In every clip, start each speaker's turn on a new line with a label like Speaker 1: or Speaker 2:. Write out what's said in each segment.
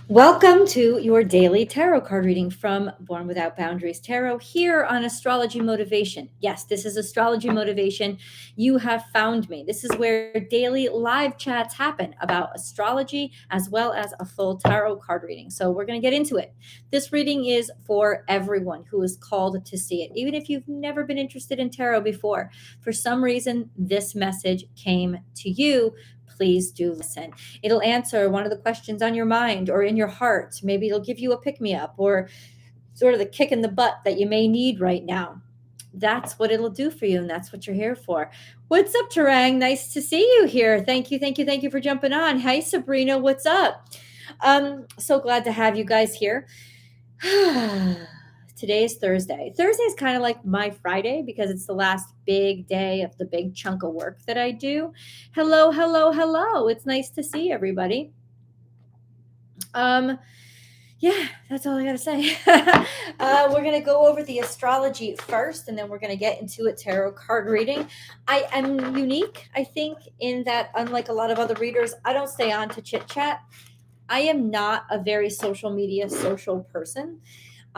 Speaker 1: Welcome to your daily tarot card reading from Born Without Boundaries Tarot here on Astrology Motivation. Yes, this is Astrology Motivation. You have found me. This is where daily live chats happen about astrology as well as a full tarot card reading. So we're going to get into it. This reading is for everyone who is called to see it, even if you've never been interested in tarot before. For some reason, this message came to you. Please do listen. It'll answer one of the questions on your mind or in your heart. Maybe it'll give you a pick me up or sort of the kick in the butt that you may need right now. That's what it'll do for you, and that's what you're here for. What's up, Tarang? Nice to see you here. Thank you for jumping on. Hi, Sabrina. What's up? So glad to have you guys here. Today is Thursday. Thursday is kind of like my Friday because it's the last big day of the big chunk of work that I do. Hello, hello, hello. It's nice to see everybody. Yeah, that's all I gotta say. We're gonna go over the astrology first, and then we're gonna get into a tarot card reading. I am unique, I think, in that unlike a lot of other readers, I don't stay on to chit chat. I am not a very social media social person.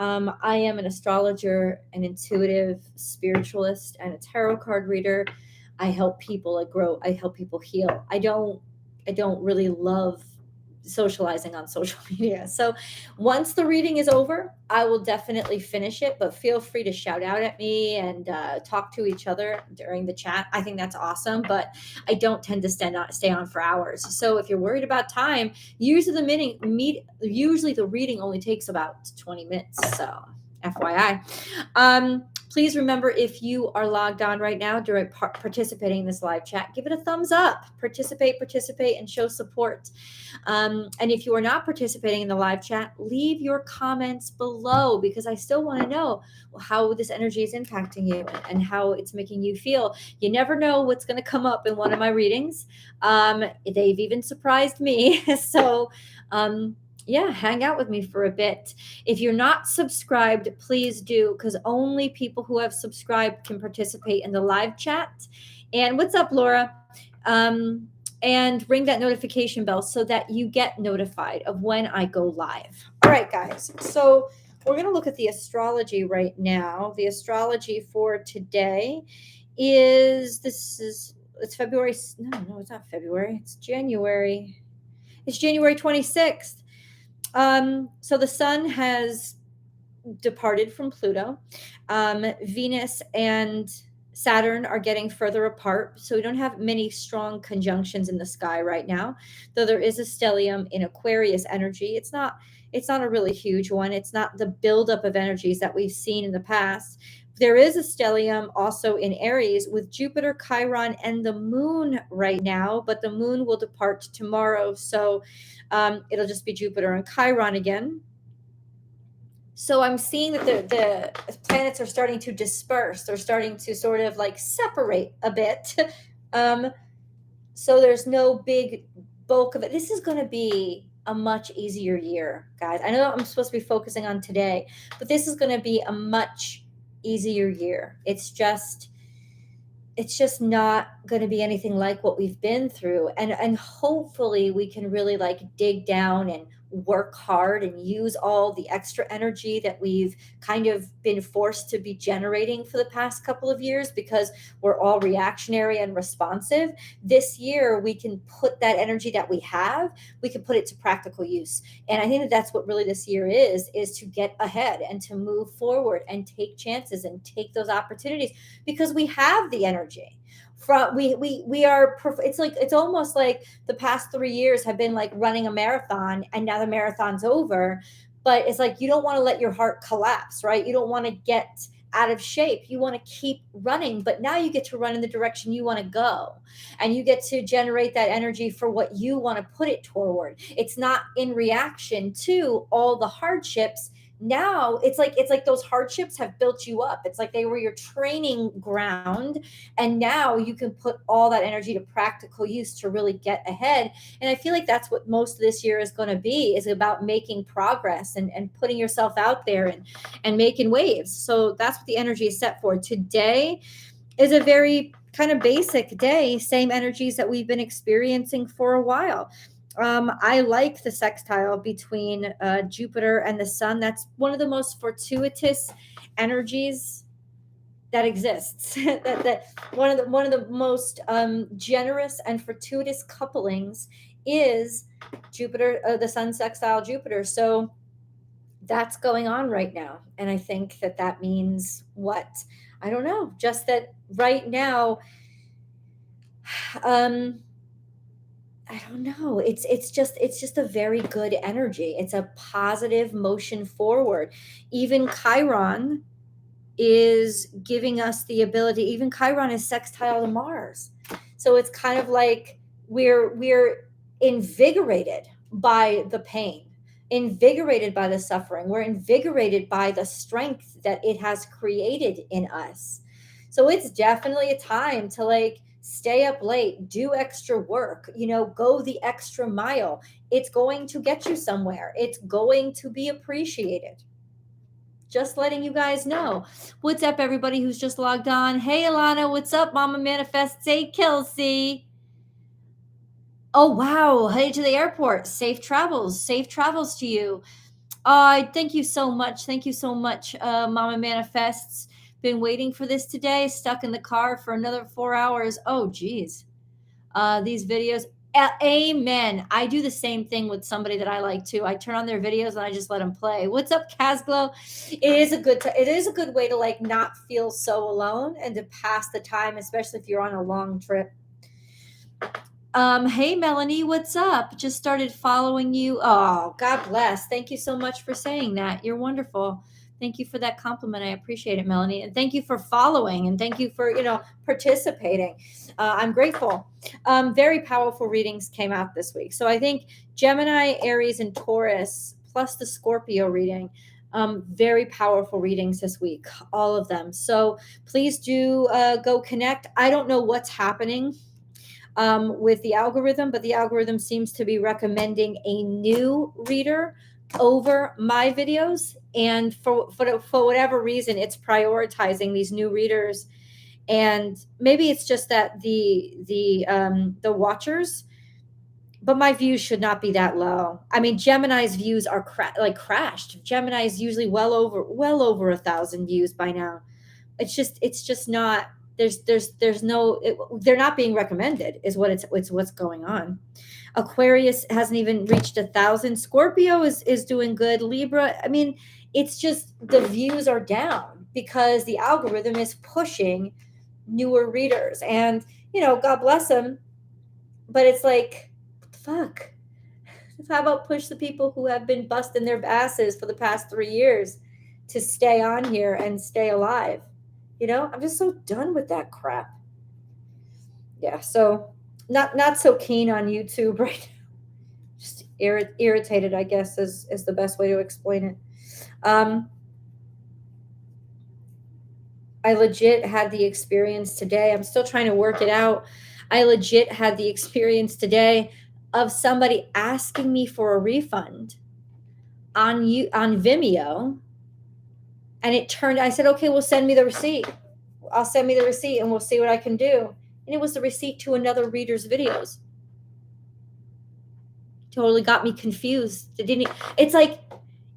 Speaker 1: I am an astrologer, an intuitive spiritualist, and a tarot card reader. I help people grow. I help people heal. I don't really love socializing on social media. So once the reading is over, I will definitely finish it, but feel free to shout out at me and talk to each other during the chat. I think that's awesome, but I don't tend to stay on for hours. So if you're worried about time, usually the reading only takes about 20 minutes. So FYI. Please remember, if you are logged on right now during participating in this live chat, give it a thumbs up. Participate, and show support. And if you are not participating in the live chat, leave your comments below because I still want to know how this energy is impacting you and how it's making you feel. You never know what's going to come up in one of my readings. They've even surprised me. So, yeah, hang out with me for a bit. If you're not subscribed, please do, because only people who have subscribed can participate in the live chat. And what's up, Laura? And ring that notification bell so that you get notified of when I go live. All right, guys. So we're going to look at the astrology right now. The astrology for today it's February. No, it's not February. It's January. It's January 26th. So the sun has departed from Pluto. Venus and Saturn are getting further apart, so we don't have many strong conjunctions in the sky right now, though there is a stellium in Aquarius energy. It's not a really huge one. It's not the buildup of energies that we've seen in the past. There is a stellium also in Aries with Jupiter, Chiron, and the moon right now, but the moon will depart tomorrow, so it'll just be Jupiter and Chiron again. So I'm seeing that the planets are starting to disperse. They're starting to sort of like separate a bit. So there's no big bulk of it. This is going to be a much easier year, guys. I know I'm supposed to be focusing on today, but this is going to be a much easier year. It's just not going to be anything like what we've been through. And hopefully we can really like dig down and work hard and use all the extra energy that we've kind of been forced to be generating for the past couple of years because we're all reactionary and responsive. This year, we can put that energy that we have, we can put it to practical use. And I think that that's what really this year is to get ahead and to move forward and take chances and take those opportunities because we have the energy. It's almost like the past 3 years have been like running a marathon and now the marathon's over, but it's like you don't want to let your heart collapse, right? You don't want to get out of shape. You want to keep running, but now you get to run in the direction you want to go and you get to generate that energy for what you want to put it toward. It's not in reaction to all the hardships. Now it's like those hardships have built you up. It's like they were your training ground, and now you can put all that energy to practical use to really get ahead. And I feel like that's what most of this year is going to be, is about making progress and putting yourself out there and making waves. So that's what the energy is set for. Today is a very kind of basic day, same energies that we've been experiencing for a while. I like the sextile between Jupiter and the sun. That's one of the most fortuitous energies that exists. that one of the most generous and fortuitous couplings is Jupiter, the sun sextile Jupiter. So that's going on right now, and I think that that means what? I don't know. Just that right now, um, I don't know. It's just a very good energy. It's a positive motion forward. Even Chiron is giving us the ability. Even Chiron is sextile to Mars, so it's kind of like we're invigorated by the pain, invigorated by the suffering. We're invigorated by the strength that it has created in us. So it's definitely a time to like stay up late, do extra work, go the extra mile. It's going to get you somewhere. It's going to be appreciated. Just letting you guys know. What's up, everybody who's just logged on? Hey, Alana, what's up? Mama Manifests. Hey, Kelsey. Oh, wow. Headed to the airport. Safe travels. Safe travels to you. Thank you so much. Thank you so much, Mama Manifests. Been waiting for this today. Stuck in the car for another 4 hours. Oh, geez. These videos. Amen. I do the same thing with somebody that I like too. I turn on their videos and I just let them play. What's up, Casglow? It is a good way to like not feel so alone and to pass the time, especially if you're on a long trip. Hey Melanie, what's up? Just started following you. Oh, God bless. Thank you so much for saying that. You're wonderful. Thank you for that compliment. I appreciate it, Melanie. And thank you for following and thank you for, participating. I'm grateful. Very powerful readings came out this week. So I think Gemini, Aries, and Taurus, plus the Scorpio reading, very powerful readings this week, all of them. So please do go connect. I don't know what's happening with the algorithm, but the algorithm seems to be recommending a new reader over my videos, and for whatever reason it's prioritizing these new readers. And maybe it's just that the watchers, but my views should not be that low. I mean, Gemini's views are crashed. Gemini is usually well over 1,000 views by now. It's just not. There's no. They're not being recommended. Is what it's what's going on. Aquarius hasn't even reached 1,000. Scorpio is doing good. Libra. I mean, it's just the views are down because the algorithm is pushing newer readers, and God bless them. But it's like, what the fuck? How about push the people who have been busting their asses for the past 3 years to stay on here and stay alive? I'm just so done with that crap. Yeah, so not so keen on YouTube right now. Just irritated, I guess, is the best way to explain it. I legit had the experience today. I'm still trying to work it out. I legit had the experience today of somebody asking me for a refund on Vimeo. And I said, okay, well, send me the receipt. I'll send me the receipt and we'll see what I can do. And it was the receipt to another reader's videos. Totally got me confused. It's like,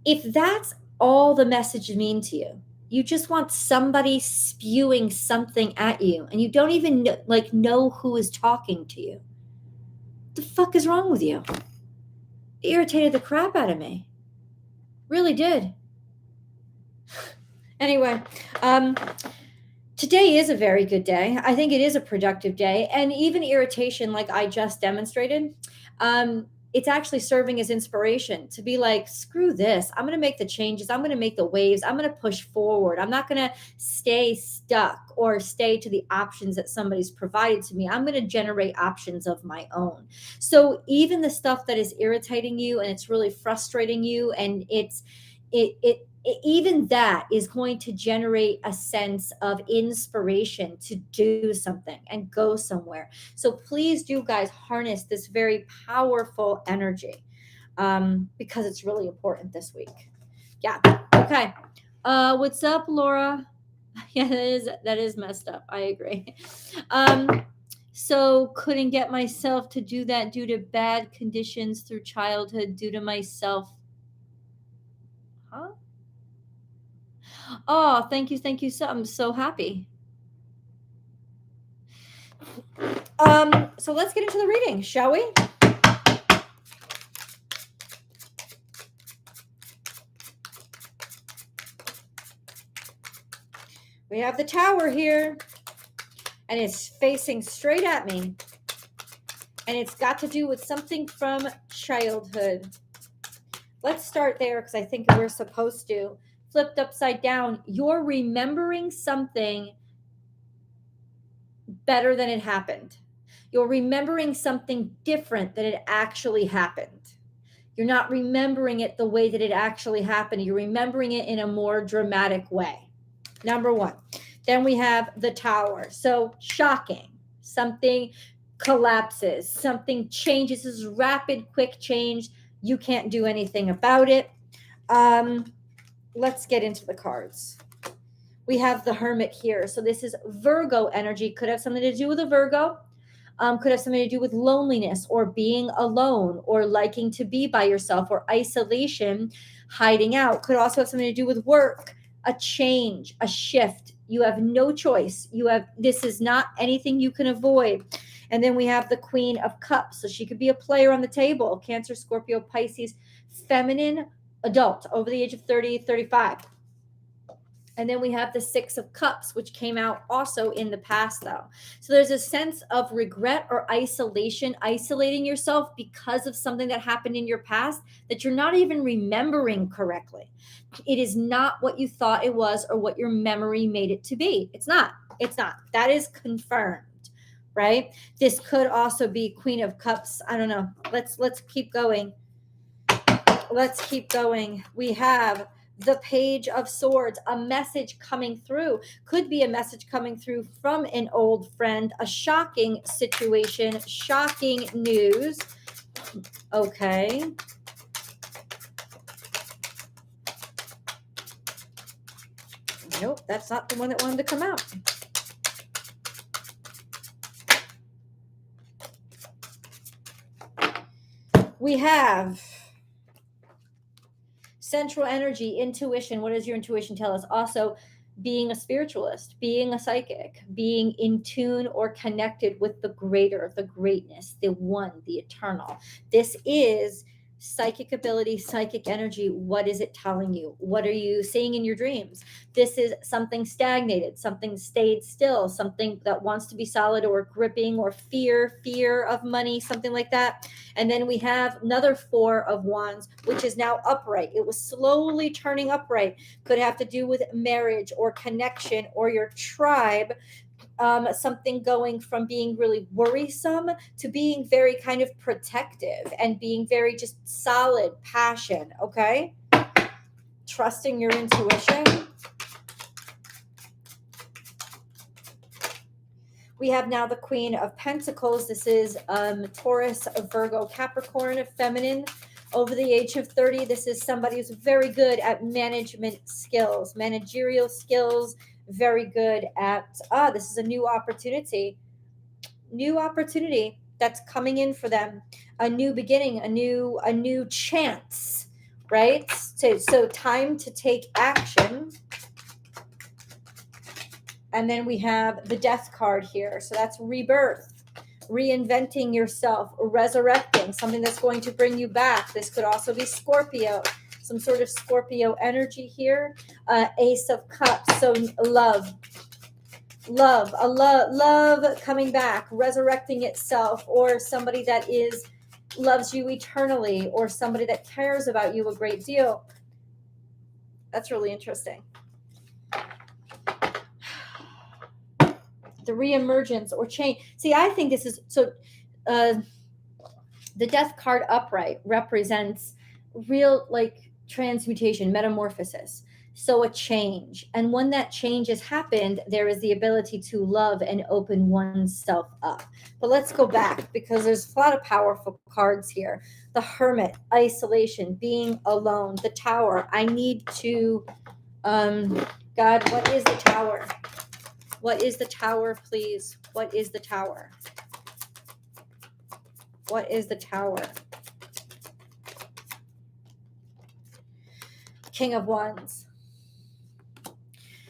Speaker 1: if that's all the message mean to you, you just want somebody spewing something at you and you don't even know who is talking to you. What the fuck is wrong with you? It irritated the crap out of me. Really did. Anyway, today is a very good day. I think it is a productive day. And even irritation, like I just demonstrated, it's actually serving as inspiration to be like, screw this. I'm going to make the changes. I'm going to make the waves. I'm going to push forward. I'm not going to stay stuck or stay to the options that somebody's provided to me. I'm going to generate options of my own. So even the stuff that is irritating you and it's really frustrating you, and even that is going to generate a sense of inspiration to do something and go somewhere. So please do, guys, harness this very powerful energy because it's really important this week. Yeah. Okay. What's up, Laura? Yeah, that is messed up. I agree. So couldn't get myself to do that due to bad conditions through childhood, due to myself. Huh? Oh, thank you. Thank you. So I'm so happy. So let's get into the reading, shall we? We have the Tower here, and it's facing straight at me. And it's got to do with something from childhood. Let's start there because I think we're supposed to. Flipped upside down, you're remembering something better than it happened. You're remembering something different than it actually happened. You're not remembering it the way that it actually happened. You're remembering it in a more dramatic way. Number one. Then we have the Tower. So shocking. Something collapses. Something changes. This is rapid, quick change. You can't do anything about it. Let's get into the cards. We have the Hermit here. So this is Virgo energy. Could have something to do with a Virgo. Could have something to do with loneliness or being alone or liking to be by yourself or isolation, hiding out. Could also have something to do with work, a change, a shift. You have no choice. This is not anything you can avoid. And then we have the Queen of Cups. So she could be a player on the table, Cancer, Scorpio, Pisces, feminine, adult, over the age of 30, 35. And then we have the Six of Cups, which came out also in the past, though. So there's a sense of regret or isolation, isolating yourself because of something that happened in your past that you're not even remembering correctly. It is not what you thought it was or what your memory made it to be. It's not. It's not. That is confirmed, right? This could also be Queen of Cups. I don't know. Let's keep going. Let's keep going. We have the Page of Swords, a message coming through. Could be a message coming through from an old friend, a shocking situation, shocking news. Okay. Nope, that's not the one that wanted to come out. We have central energy, intuition. What does your intuition tell us? Also, being a spiritualist, being a psychic, being in tune or connected with the greater, the greatness, the one, the eternal. This is psychic ability, psychic energy. What is it telling you? What are you seeing in your dreams? This is something stagnated, something stayed still, something that wants to be solid or gripping, or fear of money, something like that. And then we have another Four of Wands, which is now upright. It was slowly turning upright. Could have to do with marriage or connection or your tribe. Something going from being really worrisome to being very kind of protective and being very just solid passion. Okay. Trusting your intuition. We have now the Queen of Pentacles. This is Taurus, Virgo, Capricorn, feminine, over the age of 30. This is somebody who's very good at management skills, managerial skills, very good at, this is a new opportunity that's coming in for them, a new beginning, a new chance, right? So time to take action. And then we have the Death card here. So that's rebirth, reinventing yourself, resurrecting, something that's going to bring you back. This could also be Scorpio, some sort of Scorpio energy here. Ace of Cups, so love coming back, resurrecting itself, or somebody that loves you eternally, or somebody that cares about you a great deal. That's really interesting. The reemergence or change. See, I think this is so. The Death card upright represents real, like, transmutation, metamorphosis. So a change. And when that change has happened, there is the ability to love and open oneself up. But let's go back, because there's a lot of powerful cards here. The Hermit, isolation, being alone. The Tower. I need to, God, what is the Tower? What is the Tower, please? What is the Tower? What is the Tower? King of Wands.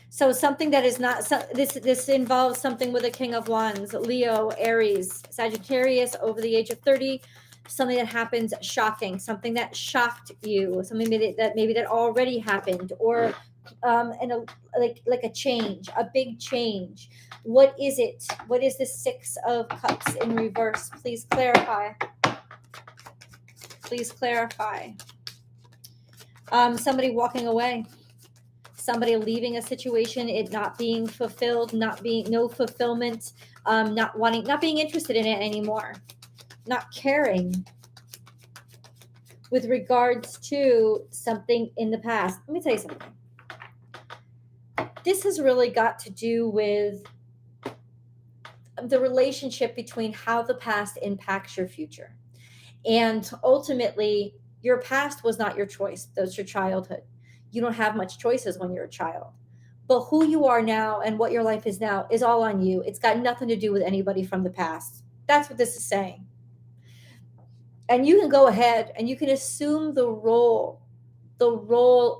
Speaker 1: So something that is not, this involves something with a King of Wands, Leo, Aries, Sagittarius over the age of 30, something that happens shocking, something that shocked you, something that maybe that already happened, or like a change, a big change. What is it? What is the Six of Cups in reverse? Please clarify. Please clarify. Somebody walking away. Somebody leaving a situation, it not being fulfilled, no fulfillment, not being interested in it anymore, not caring with regards to something in the past. Let me tell you something. This has really got to do with the relationship between how the past impacts your future. And ultimately, your past was not your choice. That's your childhood. You don't have much choices when you're a child. But who you are now and what your life is now is all on you. It's got nothing to do with anybody from the past. That's what this is saying. And you can go ahead and you can assume the role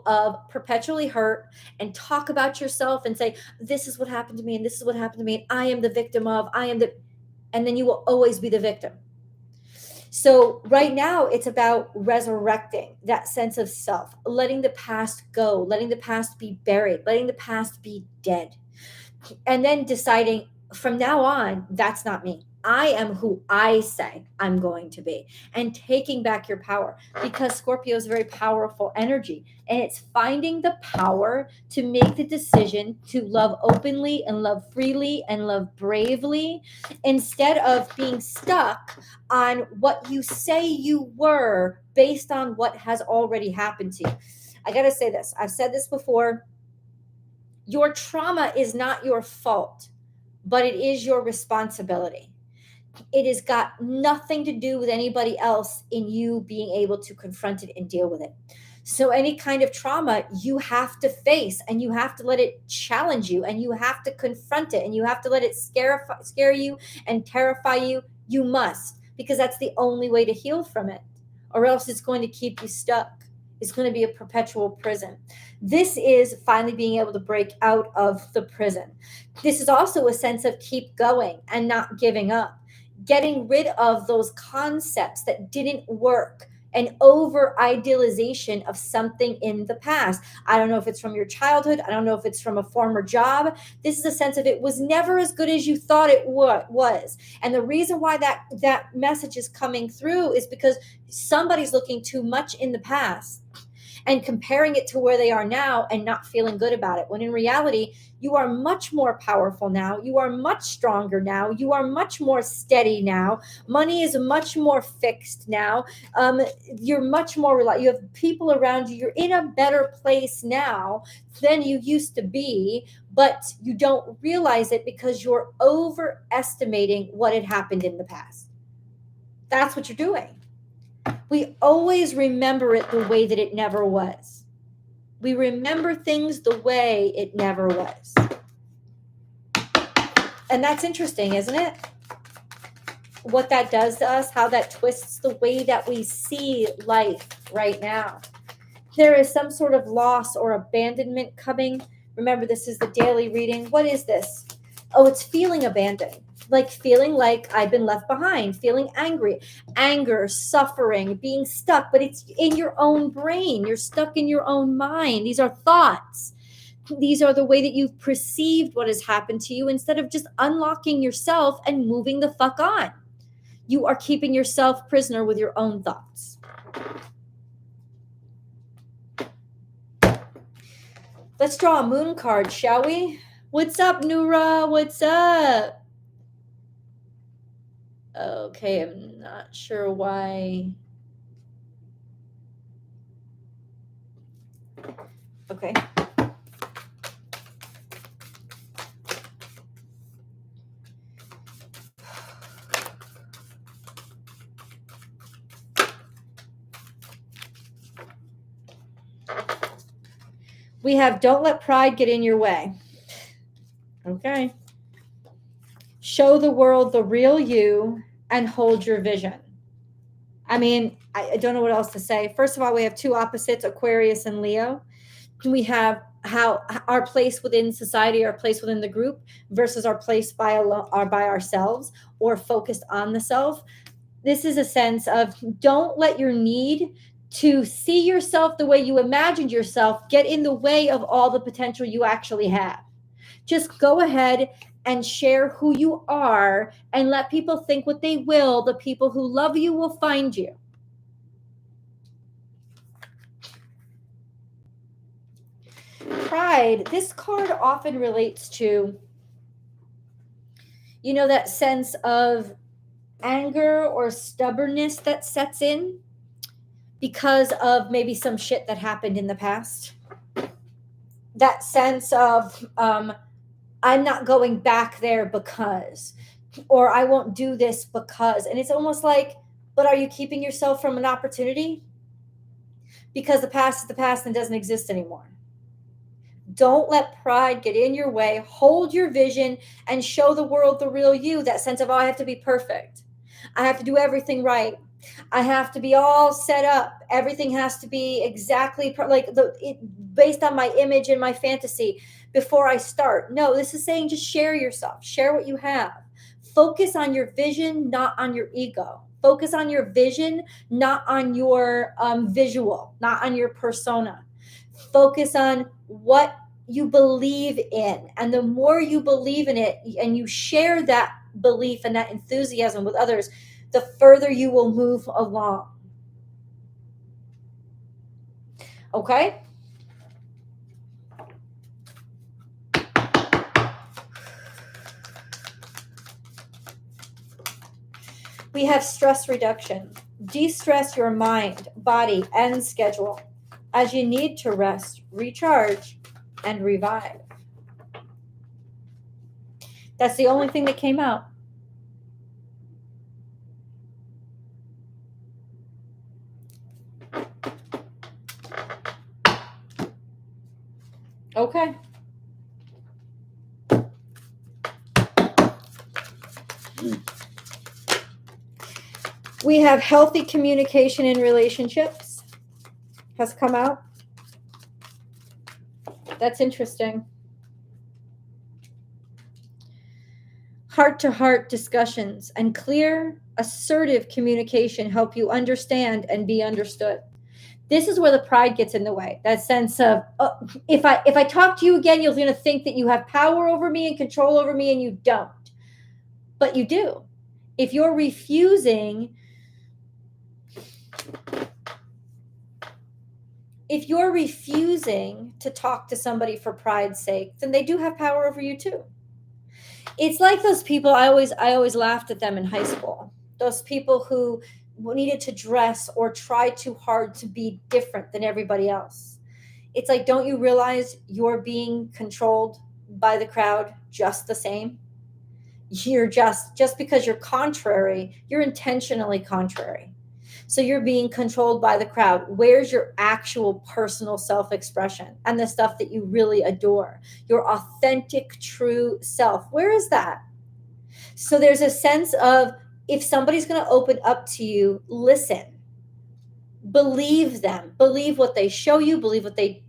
Speaker 1: of perpetually hurt and talk about yourself and say, this is what happened to me and this is what happened to me. And I am the victim of, and then you will always be the victim. So right now it's about resurrecting that sense of self, letting the past go, letting the past be buried, letting the past be dead. And then deciding from now on, that's not me. I am who I say I'm going to be, and taking back your power, because Scorpio is a very powerful energy, and it's finding the power to make the decision to love openly and love freely and love bravely, instead of being stuck on what you say you were based on what has already happened to you. I got to say this. I've said this before. Your trauma is not your fault, but it is your responsibility. It has got nothing to do with anybody else in you being able to confront it and deal with it. So any kind of trauma you have to face, and you have to let it challenge you, and you have to confront it, and you have to let it scare you and terrify you. You must, because that's the only way to heal from it, or else it's going to keep you stuck. It's going to be a perpetual prison. This is finally being able to break out of the prison. This is also a sense of keep going and not giving up. Getting rid of those concepts that didn't work, an over idealization of something in the past. I don't know if it's from your childhood. I don't know if it's from a former job. This is a sense of it was never as good as you thought it was. And the reason why that message is coming through is because somebody's looking too much in the past and comparing it to where they are now and not feeling good about it. When in reality, you are much more powerful now. You are much stronger now. You are much more steady now. Money is much more fixed now. You're much more reliable. You have people around you. You're in a better place now than you used to be, but you don't realize it because you're overestimating what had happened in the past. That's what you're doing. We always remember it the way that it never was. We remember things the way it never was. And that's interesting, isn't it? What that does to us, how that twists the way that we see life right now. There is some sort of loss or abandonment coming. Remember, this is the daily reading. What is this? Oh, it's feeling abandoned. Like feeling like I've been left behind, feeling angry, anger, suffering, being stuck, but it's in your own brain. You're stuck in your own mind. These are thoughts. These are the way that you've perceived what has happened to you instead of just unlocking yourself and moving the fuck on. You are keeping yourself prisoner with your own thoughts. Let's draw a moon card, shall we? What's up, Noura? What's up? Okay, I'm not sure why. Okay. We have don't let pride get in your way. Okay. Show the world the real you and hold your vision. I mean, I don't know what else to say. First of all, we have two opposites, Aquarius and Leo. We have how our place within society, our place within the group versus our place by ourselves or focused on the self. This is a sense of don't let your need to see yourself the way you imagined yourself get in the way of all the potential you actually have. Just go ahead and share who you are and let people think what they will. The people who love you will find you. Pride. This card often relates to, that sense of anger or stubbornness that sets in because of maybe some shit that happened in the past. That sense of, I'm not going back there because, or I won't do this because. And it's almost like, but are you keeping yourself from an opportunity? Because the past is the past and doesn't exist anymore. Don't let pride get in your way. Hold your vision and show the world the real you. That sense of, oh, I have to be perfect. I have to do everything right. I have to be all set up. Everything has to be exactly based on my image and my fantasy before I start. No, this is saying just share yourself. Share what you have. Focus on your vision, not on your ego. Focus on your vision, not on your visual, not on your persona. Focus on what you believe in. And the more you believe in it and you share that belief and that enthusiasm with others, the further you will move along. Okay? We have stress reduction. De-stress your mind, body, and schedule as you need to rest, recharge, and revive. That's the only thing that came out. Okay. We have healthy communication in relationships has come out. That's interesting. Heart-to-heart discussions and clear, assertive communication help you understand and be understood. This is where the pride gets in the way. That sense of, oh, if I talk to you again, you're going to think that you have power over me and control over me, and you don't. But you do. If you're refusing to talk to somebody for pride's sake, then they do have power over you too. It's like those people, I always laughed at them in high school. Those people who needed to dress or try too hard to be different than everybody else. It's like, don't you realize you're being controlled by the crowd just the same? You're just because you're contrary, you're intentionally contrary. So you're being controlled by the crowd. Where's your actual personal self-expression and the stuff that you really adore? Your authentic, true self. Where is that? So there's a sense of, if somebody's going to open up to you, listen. Believe them. Believe what they show you. Believe what they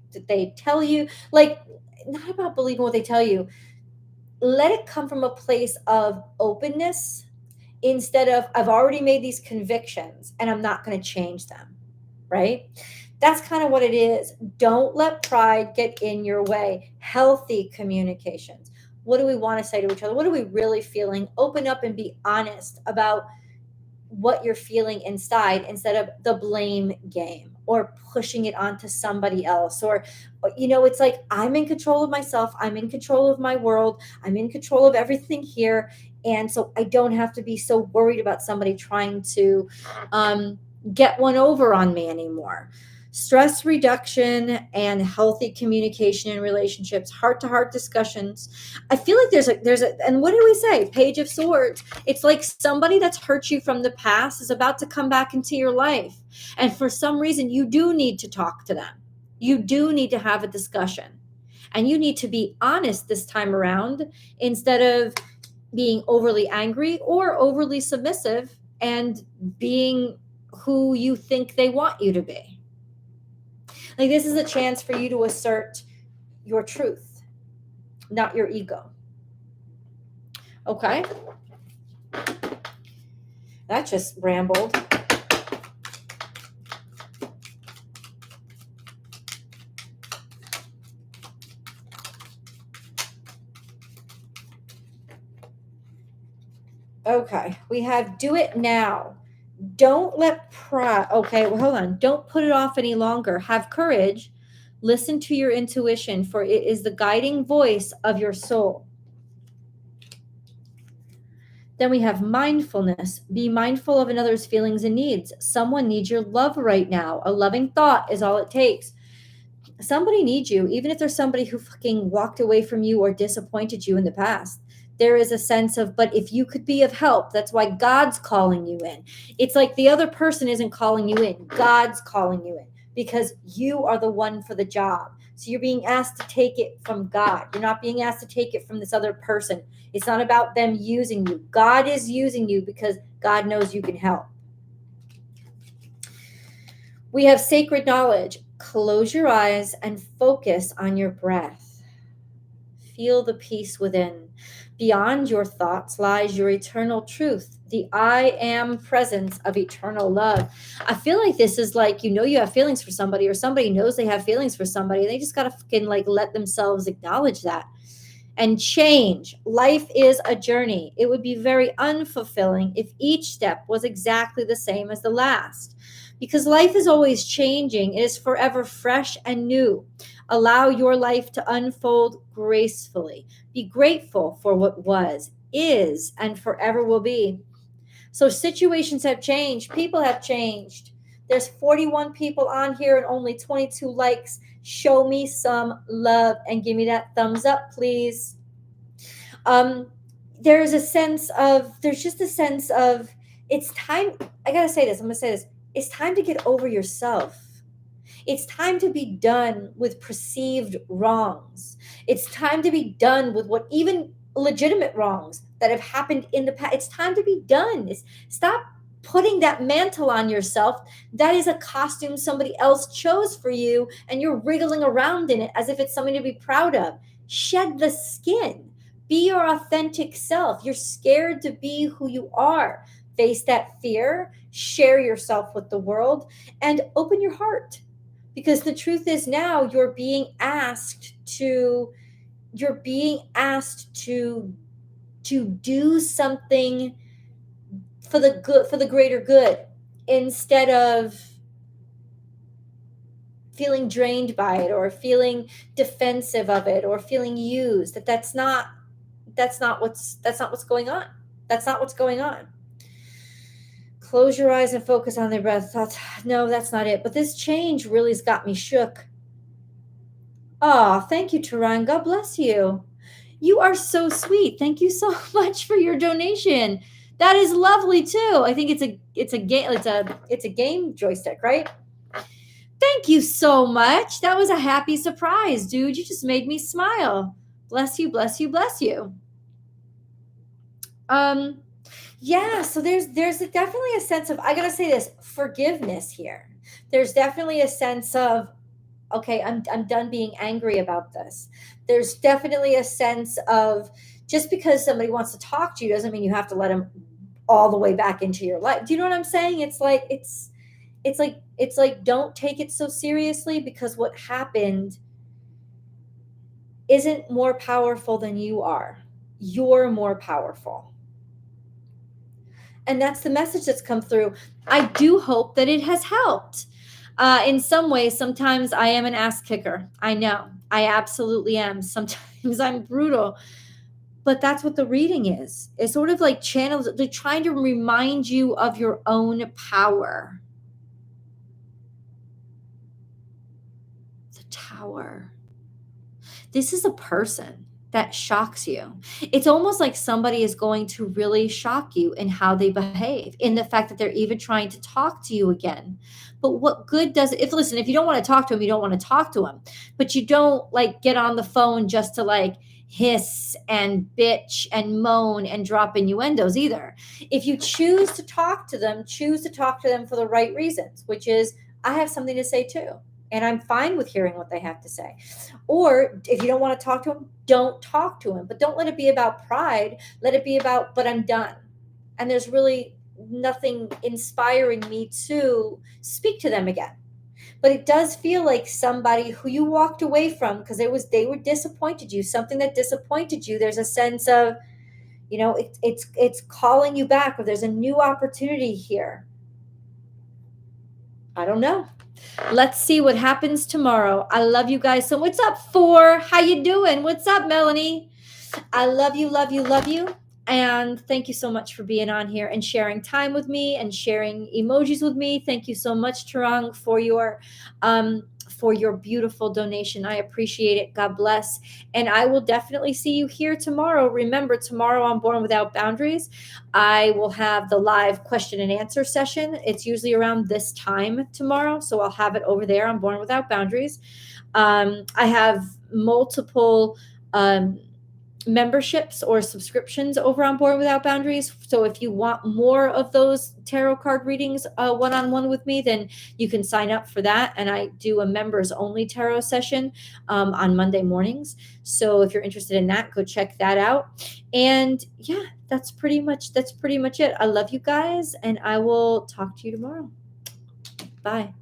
Speaker 1: tell you. Like, not about believing what they tell you. Let it come from a place of openness, instead of, I've already made these convictions and I'm not going to change them, right? That's kind of what it is. Don't let pride get in your way. Healthy communications. What do we want to say to each other? What are we really feeling? Open up and be honest about what you're feeling inside, instead of the blame game or pushing it onto somebody else. Or, it's like, I'm in control of myself. I'm in control of my world. I'm in control of everything here. And so I don't have to be so worried about somebody trying to get one over on me anymore. Stress reduction and healthy communication in relationships, heart-to-heart discussions. I feel like there's a, and what do we say? Page of Swords. It's like somebody that's hurt you from the past is about to come back into your life. And for some reason, you do need to talk to them. You do need to have a discussion. And you need to be honest this time around, instead of being overly angry or overly submissive and being who you think they want you to be. Like, this is a chance for you to assert your truth, not your ego. Okay? That just rambled. Okay, we have do it now. Don't let pride, okay, well, hold on. Don't put it off any longer. Have courage. Listen to your intuition, for it is the guiding voice of your soul. Then we have mindfulness. Be mindful of another's feelings and needs. Someone needs your love right now. A loving thought is all it takes. Somebody needs you, even if there's somebody who fucking walked away from you or disappointed you in the past. There is a sense of, but if you could be of help, that's why God's calling you in. It's like the other person isn't calling you in. God's calling you in because you are the one for the job. So you're being asked to take it from God. You're not being asked to take it from this other person. It's not about them using you. God is using you because God knows you can help. We have sacred knowledge. Close your eyes and focus on your breath. Feel the peace within. Beyond your thoughts lies your eternal truth, the I am presence of eternal love. I feel like this is like, you have feelings for somebody, or somebody knows they have feelings for somebody. They just got to fucking like let themselves acknowledge that and change. Life is a journey. It would be very unfulfilling if each step was exactly the same as the last, because life is always changing. It is forever fresh and new. Allow your life to unfold gracefully. Be grateful for what was, is, and forever will be. So situations have changed. People have changed. There's 41 people on here and only 22 likes. Show me some love and give me that thumbs up, please. There's just a sense of, it's time. I got to say this. I'm going to say this. It's time to get over yourself. It's time to be done with perceived wrongs. It's time to be done with what even legitimate wrongs that have happened in the past. It's time to be done. Stop putting that mantle on yourself. That is a costume somebody else chose for you, and you're wriggling around in it as if it's something to be proud of. Shed the skin. Be your authentic self. You're scared to be who you are. Face that fear. Share yourself with the world and open your heart. Because the truth is, now you're being asked to do something for the greater good, instead of feeling drained by it or feeling defensive of it or feeling used. That's not what's going on. That's not what's going on. Close your eyes and focus on their breath. No, that's not it. But this change really has got me shook. Oh, thank you, Taran. God bless you. You are so sweet. Thank you so much for your donation. That is lovely too. I think it's a game joystick, right? Thank you so much. That was a happy surprise, dude. You just made me smile. Bless you, bless you, bless you. Yeah, so there's definitely a sense of, I gotta say this, forgiveness here. There's definitely a sense of, okay, I'm done being angry about this. There's definitely a sense of, just because somebody wants to talk to you doesn't mean you have to let them all the way back into your life. Do you know what I'm saying? It's like don't take it so seriously, because what happened isn't more powerful than you are. You're more powerful. And that's the message that's come through. I do hope that it has helped. In some ways, sometimes I am an ass kicker. I know. I absolutely am. Sometimes I'm brutal. But that's what the reading is. It's sort of like channels. They're trying to remind you of your own power. The Tower. This is a person that shocks you. It's almost like somebody is going to really shock you in how they behave, in the fact that they're even trying to talk to you again. But what good does it, if you don't want to talk to him, you don't want to talk to him. But you don't like get on the phone just to like hiss and bitch and moan and drop innuendos either. If you choose to talk to them for the right reasons, which is, I have something to say too, and I'm fine with hearing what they have to say. Or if you don't want to talk to them, don't talk to them, but don't let it be about pride. Let it be about, but I'm done. And there's really nothing inspiring me to speak to them again. But it does feel like somebody who you walked away from because they were disappointed you, something that disappointed you. There's a sense of, it's calling you back, or there's a new opportunity here. I don't know. Let's see what happens tomorrow. I love you guys. So what's up, Four? How you doing? What's up, Melanie? I love you, love you, love you. And thank you so much for being on here and sharing time with me and sharing emojis with me. Thank you so much, Tarang, for your beautiful donation. I appreciate it. God bless. And I will definitely see you here tomorrow. Remember, tomorrow on Born Without Boundaries, I will have the live question and answer session. It's usually around this time tomorrow, so I'll have it over there on Born Without Boundaries. I have multiple memberships or subscriptions over on Born Without Boundaries. So if you want more of those tarot card readings one-on-one with me, then you can sign up for that. And I do a members only tarot session on Monday mornings. So if you're interested in that, go check that out. And yeah, that's pretty much it. I love you guys, and I will talk to you tomorrow. Bye.